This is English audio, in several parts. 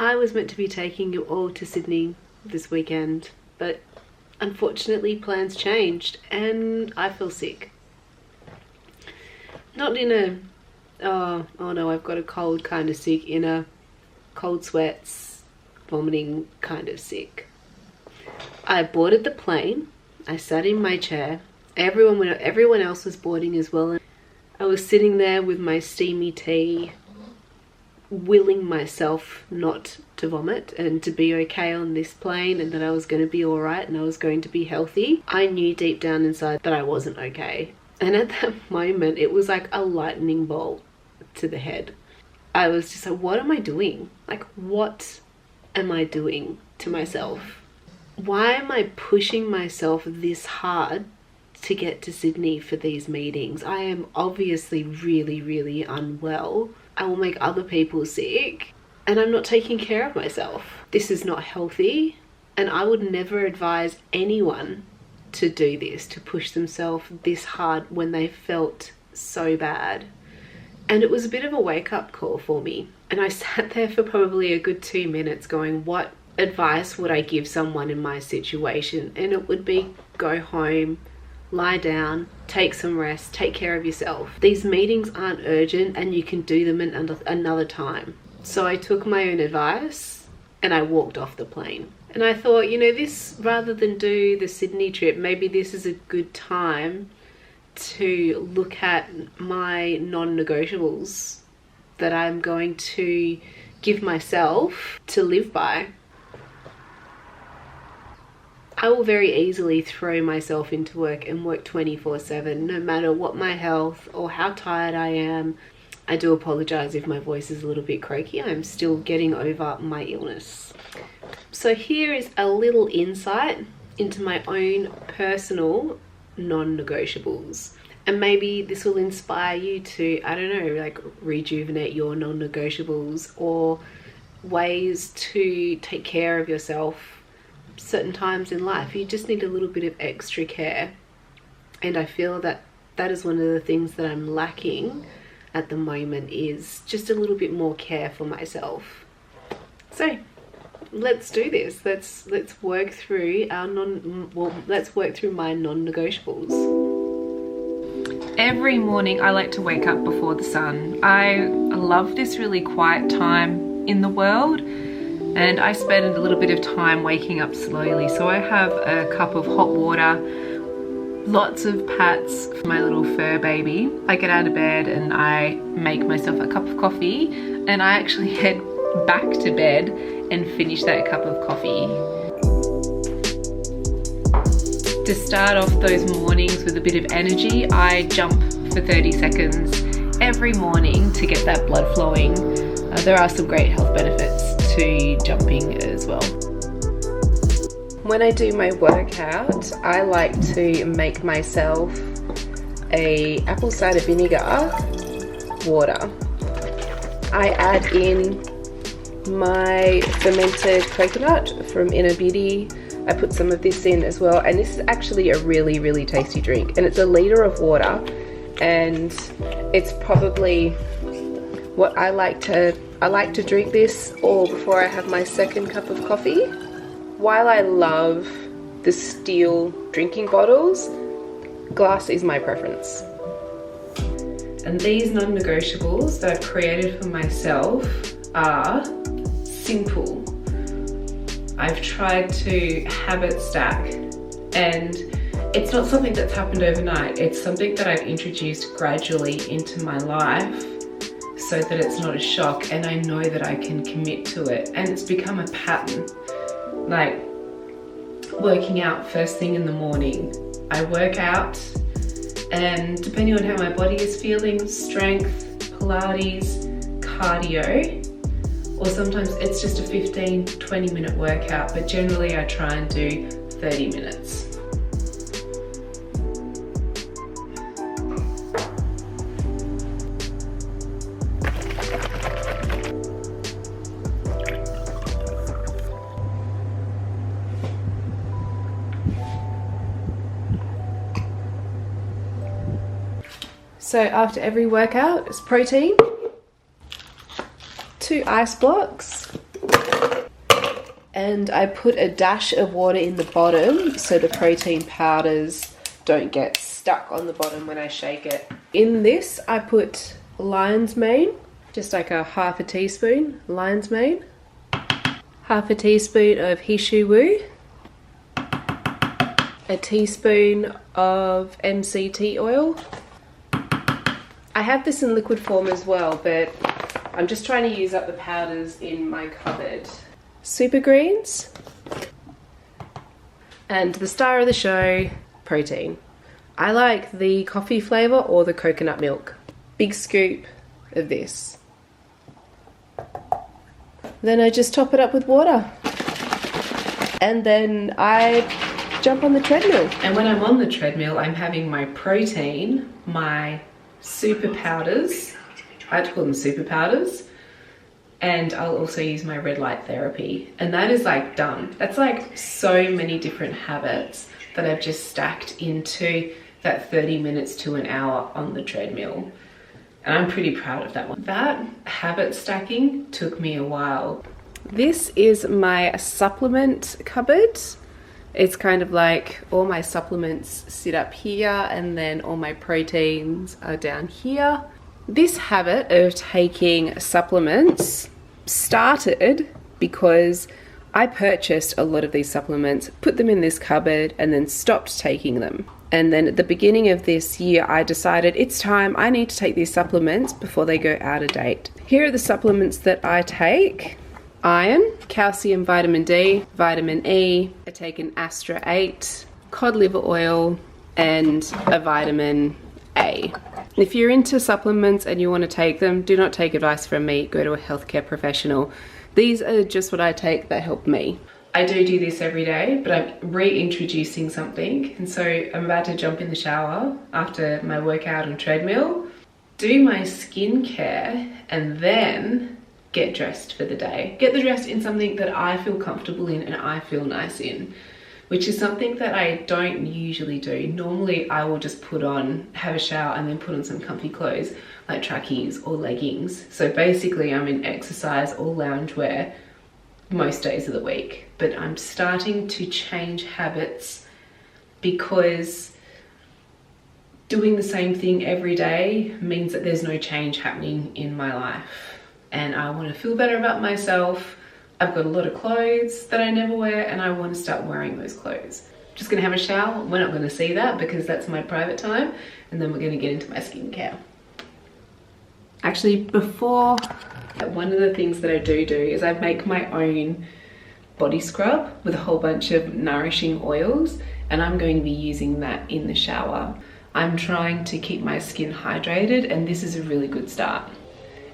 I was meant to be taking you all to Sydney this weekend, but unfortunately plans changed and I feel sick. Not in a, oh no, I've got a cold kind of sick, in a cold sweats, vomiting kind of sick. I boarded the plane, I sat in my chair, everyone else was boarding as well. I was sitting there with my steamy tea, willing myself not to vomit and to be okay on this plane, and that I was going to be alright and I was going to be healthy. I knew deep down inside that I wasn't okay. And at that moment, it was like a lightning bolt to the head. I was just like, what am I doing? Like, what am I doing to myself? Why am I pushing myself this hard to get to Sydney for these meetings? I am obviously really, really unwell. I will make other people sick and I'm not taking care of myself. This is not healthy, and I would never advise anyone to do this, to push themselves this hard when they felt so bad. And it was a bit of a wake-up call for me. And I sat there for probably a good 2 minutes going, what advice would I give someone in my situation? And it would be, go home, lie down, take some rest, take care of yourself. These meetings aren't urgent and you can do them another time. So I took my own advice and I walked off the plane. And I thought, you know, this, rather than do the Sydney trip, maybe this is a good time to look at my non-negotiables that I'm going to give myself to live by. I will very easily throw myself into work and work 24/7, no matter what my health or how tired I am. I do apologize if my voice is a little bit croaky. I'm still getting over my illness. So here is a little insight into my own personal non-negotiables. And maybe this will inspire you to, I don't know, like rejuvenate your non-negotiables, or ways to take care of yourself certain times in life. You just need a little bit of extra care. And I feel that that is one of the things that I'm lacking at the moment, is just a little bit more care for myself. So let's do this. Let's work through our let's work through my non-negotiables. Every morning I like to wake up before the sun. I love this really quiet time in the world, and I spend a little bit of time waking up slowly. So I have a cup of hot water, lots of pats for my little fur baby. I get out of bed and I make myself a cup of coffee, and I actually head back to bed and finish that cup of coffee. To start off those mornings with a bit of energy, I jump for 30 seconds every morning to get that blood flowing. There are some great health benefits to jumping as well. When I do my workout, I like to make myself a apple cider vinegar water. I add in my fermented coconut from Inner Beauty. I put some of this in as well, and this is actually a really, really tasty drink, and it's a liter of water, and it's probably what I like to drink this all before I have my second cup of coffee. While I love the steel drinking bottles, glass is my preference. And these non-negotiables that I've created for myself are simple. I've tried to habit stack, and it's not something that's happened overnight. It's something that I've introduced gradually into my life so that it's not a shock, and I know that I can commit to it, and it's become a pattern. Like working out first thing in the morning. I work out, and depending on how my body is feeling, strength, Pilates, cardio, or sometimes it's just a 15-20 minute workout, but generally I try and do 30 minutes. So after every workout, it's protein, 2 ice blocks, And I put a dash of water in the bottom so the protein powders don't get stuck on the bottom when I shake it. In this, I put lion's mane, just like a half a teaspoon lion's mane, half a teaspoon of hishu wu, a teaspoon of MCT oil. I have this in liquid form as well, but I'm just trying to use up the powders in my cupboard. Super greens, and the star of the show, protein. I like the coffee flavour or the coconut milk. Big scoop of this. Then I just top it up with water. And then I jump on the treadmill. And when I'm on the treadmill, I'm having my protein, my super powders. I like to call them super powders. And I'll also use my red light therapy. And that is like done. That's like so many different habits that I've just stacked into that 30 minutes to an hour on the treadmill. And I'm pretty proud of that one. That habit stacking took me a while. This is my supplement cupboard. It's kind of like all my supplements sit up here and then all my proteins are down here. This habit of taking supplements started because I purchased a lot of these supplements, put them in this cupboard, and then stopped taking them. And then at the beginning of this year, I decided it's time, I need to take these supplements before they go out of date. Here are the supplements that I take. Iron, calcium, vitamin D, vitamin E. I take an Astra 8, cod liver oil, and a vitamin A. If you're into supplements and you want to take them, do not take advice from me, go to a healthcare professional. These are just what I take that help me. I do this every day, but I'm reintroducing something. And so I'm about to jump in the shower after my workout on treadmill, do my skincare, and then get dressed for the day. Get dressed in something that I feel comfortable in and I feel nice in, which is something that I don't usually do. Normally I will just have a shower and then put on some comfy clothes like trackies or leggings. So basically I'm in exercise or loungewear most days of the week, but I'm starting to change habits because doing the same thing every day means that there's no change happening in my life. And I want to feel better about myself. I've got a lot of clothes that I never wear and I want to start wearing those clothes. Just gonna have a shower. We're not gonna see that because that's my private time. And then we're gonna get into my skincare. Actually, before, one of the things that I do is I make my own body scrub with a whole bunch of nourishing oils, and I'm going to be using that in the shower. I'm trying to keep my skin hydrated, and this is a really good start.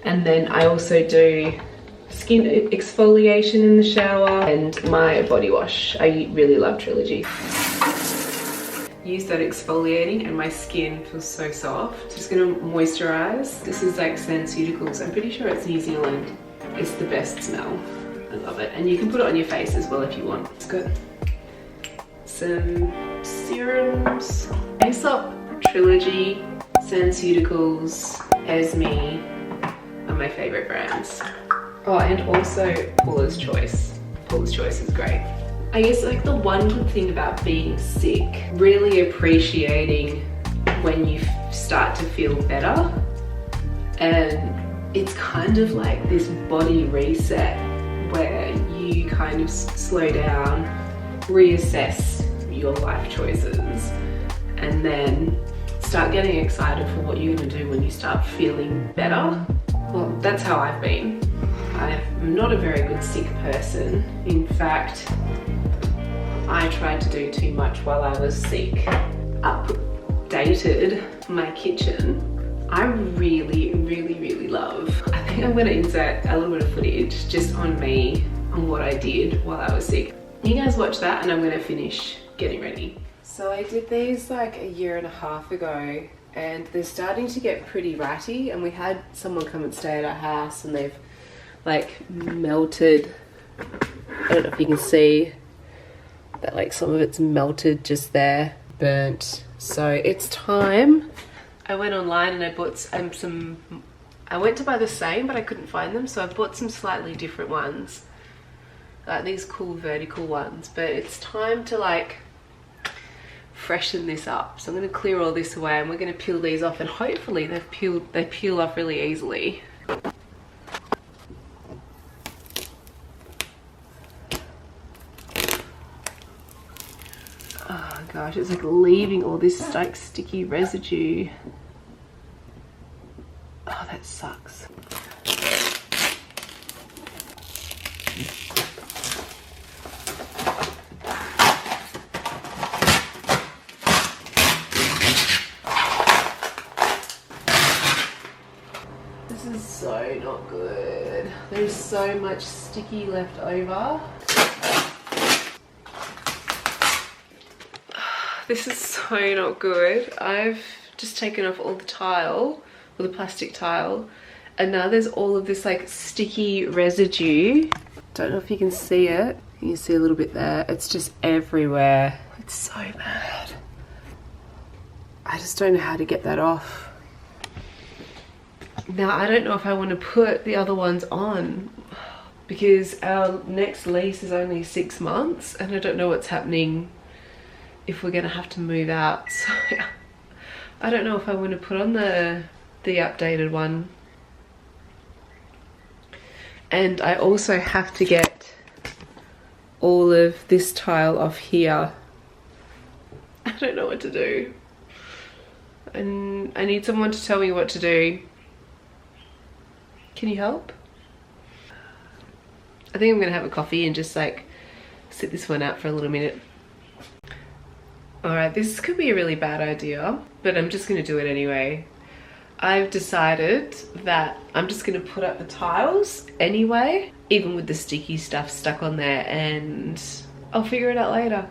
And then I also do skin exfoliation in the shower and my body wash. I really love Trilogy. Use that exfoliating and my skin feels so soft. Just gonna moisturize. This is like SenSuticals. I'm pretty sure it's New Zealand. It's the best smell. I love it. And you can put it on your face as well if you want. It's good. Some serums. Aesop, Trilogy, SenSuticals, Esme are my favorite brands. Oh, and also Paula's Choice. Paula's Choice is great. I guess like the one good thing about being sick, really appreciating when you start to feel better, and it's kind of like this body reset where you kind of slow down, reassess your life choices, and then start getting excited for what you're going to do when you start feeling better. Well, that's how I've been. I'm not a very good sick person. In fact, I tried to do too much while I was sick. Updated my kitchen. I really, really, really love. I think I'm gonna insert a little bit of footage just on me, on what I did while I was sick. You guys watch that and I'm gonna finish getting ready. So I did these like a year and a half ago, and they're starting to get pretty ratty, and we had someone come and stay at our house and they've like melted. I don't know if you can see that, like some of it's melted just there, burnt. So it's time. I went online and I bought I went to buy the same, but I couldn't find them, so I bought some slightly different ones. like these cool vertical ones, but it's time to like freshen this up. So I'm going to clear all this away and we're going to peel these off, and hopefully they peel off really easily. Oh gosh, it's like leaving all this like sticky residue. Oh, that sucks. This is so not good. There's so much sticky left over. This is so not good. I've just taken off all the tile, or the plastic tile, and now there's all of this like sticky residue. Don't know if you can see it. You can see a little bit there. It's just everywhere. It's so bad. I just don't know how to get that off. Now I don't know if I want to put the other ones on because our next lease is only 6 months and I don't know what's happening if we're gonna have to move out. So I don't know if I want to put on the updated one. And I also have to get all of this tile off here. I don't know what to do. And I need someone to tell me what to do. Can you help? I think I'm gonna have a coffee and just like sit this one out for a little minute. Alright, this could be a really bad idea, but I'm just gonna do it anyway. I've decided that I'm just gonna put up the tiles anyway, even with the sticky stuff stuck on there, and I'll figure it out later.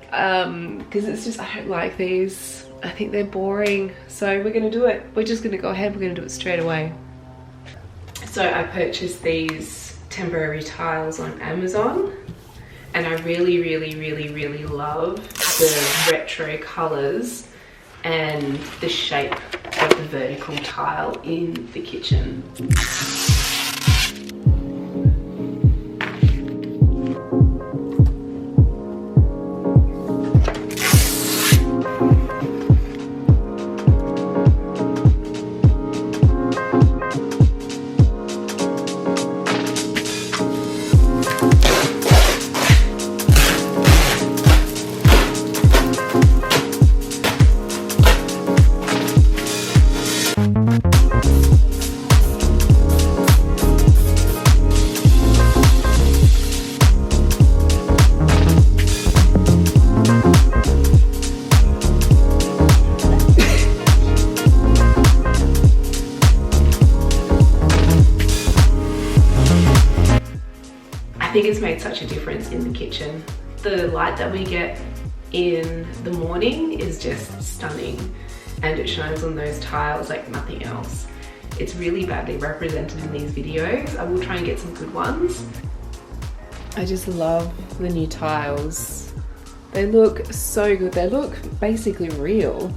Because it's just, I don't like these. I think they're boring, so we're gonna do it. We're just gonna go ahead, we're gonna do it straight away. So I purchased these temporary tiles on Amazon, and I really love the retro colors and the shape of the vertical tile in the kitchen. I think it's made such a difference in the kitchen. The light that we get in the morning is just stunning, and it shines on those tiles like nothing else. It's really badly represented in these videos. I will try and get some good ones. I just love the new tiles. They look so good. They look basically real.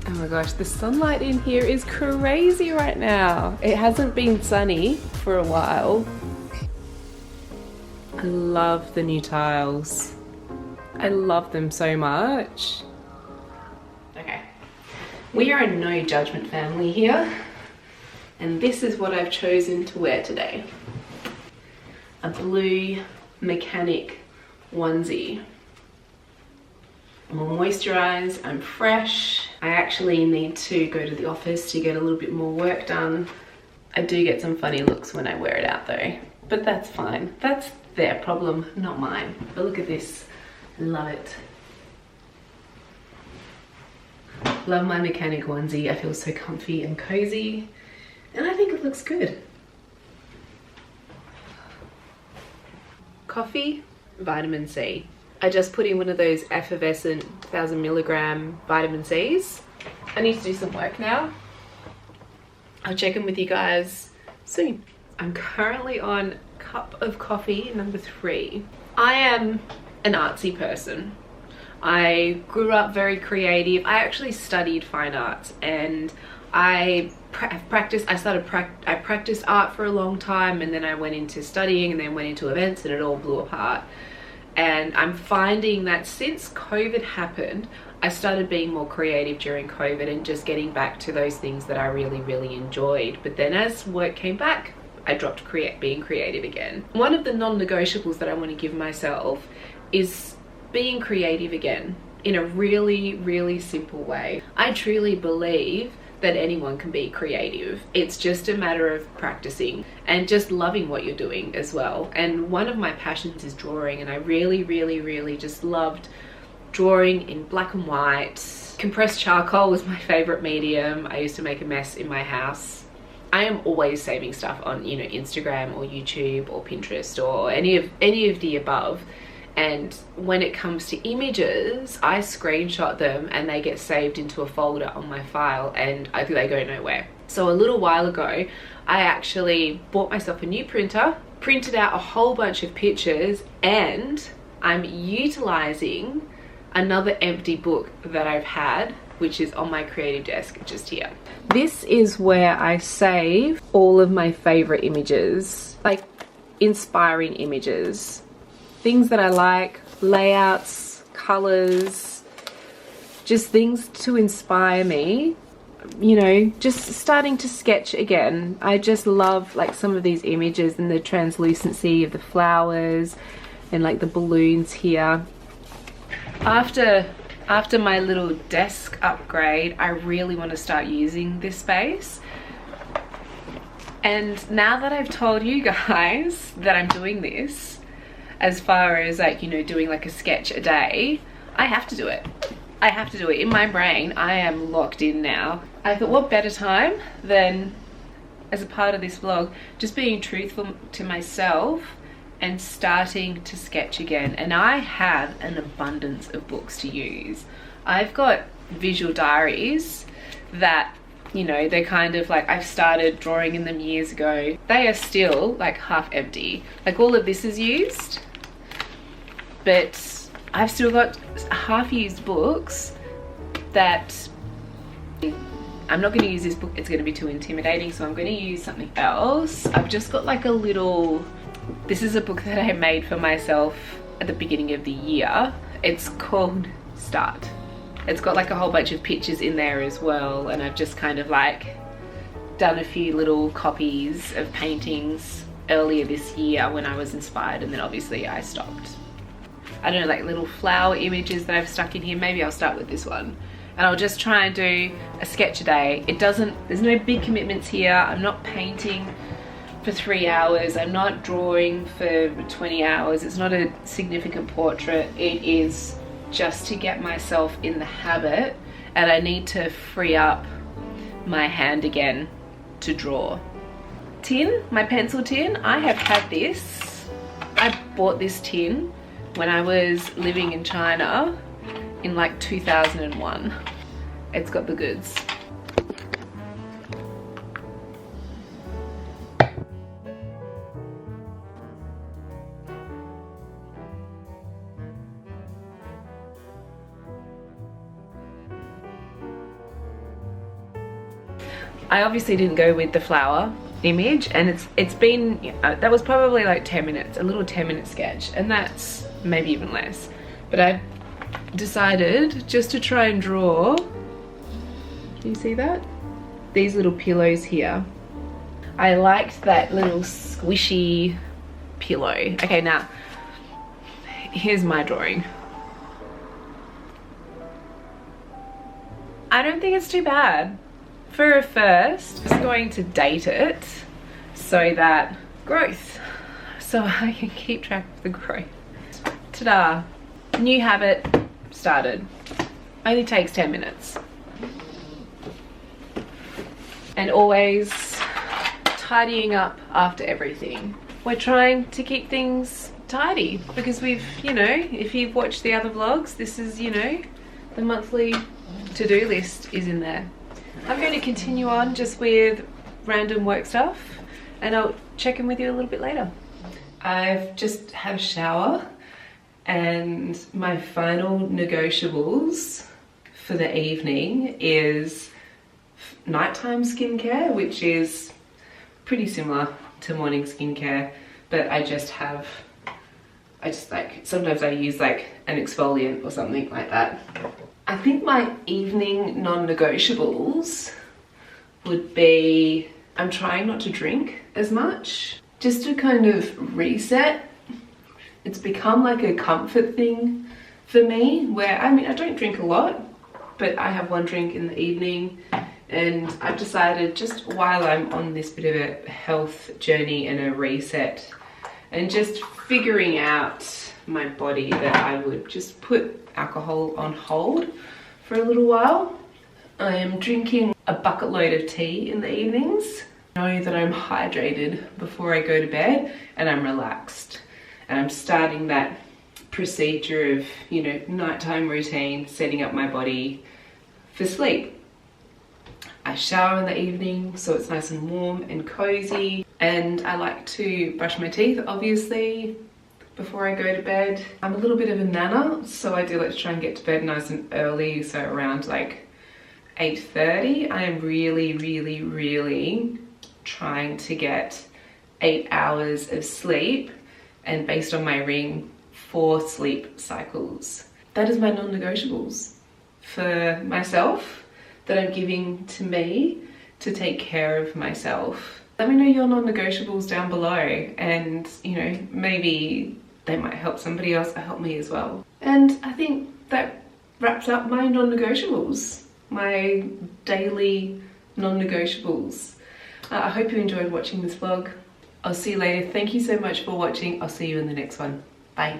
Oh my gosh, the sunlight in here is crazy right now. It hasn't been sunny for a while. I love the new tiles. I love them so much. Okay, we are a no judgment family here, and this is what I've chosen to wear today. A blue mechanic onesie. I'm all moisturized, I'm fresh. I actually need to go to the office to get a little bit more work done. I do get some funny looks when I wear it out though, but that's fine. That's their problem, not mine. But look at this, love it. Love my mechanic onesie. I feel so comfy and cozy, and I think it looks good. Coffee, vitamin C. I just put in one of those effervescent 1000 milligram vitamin C's. I need to do some work now. I'll check in with you guys soon. I'm currently on cup of coffee number 3. I am an artsy person. I grew up very creative. I actually studied fine arts, and I practiced art for a long time, and then I went into studying and then went into events, and it all blew apart. And I'm finding that since COVID happened, I started being more creative during COVID and just getting back to those things that I really enjoyed. But then as work came back, I dropped being creative again. One of the non-negotiables that I want to give myself is being creative again in a really simple way. I truly believe that anyone can be creative. It's just a matter of practicing and just loving what you're doing as well. And one of my passions is drawing, and I really just loved drawing in black and white. Compressed charcoal was my favorite medium. I used to make a mess in my house. I am always saving stuff on, you know, Instagram or YouTube or Pinterest or any of the above. And when it comes to images, I screenshot them and they get saved into a folder on my file, and I think they go nowhere. So a little while ago, I actually bought myself a new printer, printed out a whole bunch of pictures, and I'm utilizing another empty book that I've had, which is on my creative desk just here. This is where I save all of my favorite images, like inspiring images. Things that I like, layouts, colors, just things to inspire me, you know, just starting to sketch again. I just love like some of these images and the translucency of the flowers and like the balloons here. After my little desk upgrade, I really want to start using this space. And now that I've told you guys that I'm doing this, as far as like, you know, doing like a sketch a day, I have to do it. I have to do it. In my brain, I am locked in now. I thought, what better time than, as a part of this vlog, just being truthful to myself and starting to sketch again. And I have an abundance of books to use. I've got visual diaries that, you know, they're kind of like, I've started drawing in them years ago. They are still like half empty. Like all of this is used, but I've still got half used books that I'm not going to use. This book, it's going to be too intimidating, so I'm going to use something else. I've just got like a little, this is a book that I made for myself at the beginning of the year. It's called Start. It's got like a whole bunch of pictures in there as well, and I've just kind of like done a few little copies of paintings earlier this year when I was inspired, and then obviously I stopped. I don't know, like little flower images that I've stuck in here. Maybe I'll start with this one, and I'll just try and do a sketch a day. There's no big commitments here. I'm not painting for 3 hours. I'm not drawing for 20 hours. It's not a significant portrait. It is just to get myself in the habit, and I need to free up my hand again to draw. Tin, my pencil tin, I have had this. I bought this tin when I was living in China in like 2001. It's got the goods. I obviously didn't go with the flower image, and it's been, that was probably like 10 minutes, a little 10-minute sketch, and that's maybe even less. But I decided just to try and draw, can you see that? These little pillows here. I liked that little squishy pillow. Okay, now, here's my drawing. I don't think it's too bad. For a first, I'm just going to date it so that growth, so I can keep track of the growth. Ta-da! New habit started. Only takes 10 minutes. And always tidying up after everything. We're trying to keep things tidy because we've, you know, if you've watched the other vlogs, this is, you know, the monthly to-do list is in there. I'm going to continue on just with random work stuff, and I'll check in with you a little bit later. I've just had a shower And my final negotiables for the evening is nighttime skincare, which is pretty similar to morning skincare, but I just like, sometimes I use like an exfoliant or something like that. I think my evening non-negotiables would be, I'm trying not to drink as much, just to kind of reset. It's become like a comfort thing for me, where, I mean, I don't drink a lot, but I have one drink in the evening, and I've decided, just while I'm on this bit of a health journey and a reset, and just figuring out my body, that I would just put alcohol on hold for a little while. I am drinking a bucket load of tea in the evenings. I know that I'm hydrated before I go to bed, and I'm relaxed. And I'm starting that procedure of, you know, nighttime routine, setting up my body for sleep. I shower in the evening, so it's nice and warm and cozy. And I like to brush my teeth, obviously, before I go to bed. I'm a little bit of a nana, so I do like to try and get to bed nice and early, so around like 8:30. I am really trying to get 8 hours of sleep, and based on my ring, 4 sleep cycles. That is my non-negotiables for myself, that I'm giving to me to take care of myself. Let me know your non-negotiables down below, and you know, maybe they might help somebody else or help me as well. And I think that wraps up my non-negotiables, my daily non-negotiables. I hope you enjoyed watching this vlog. I'll see you later. Thank you so much for watching. I'll see you in the next one. Bye.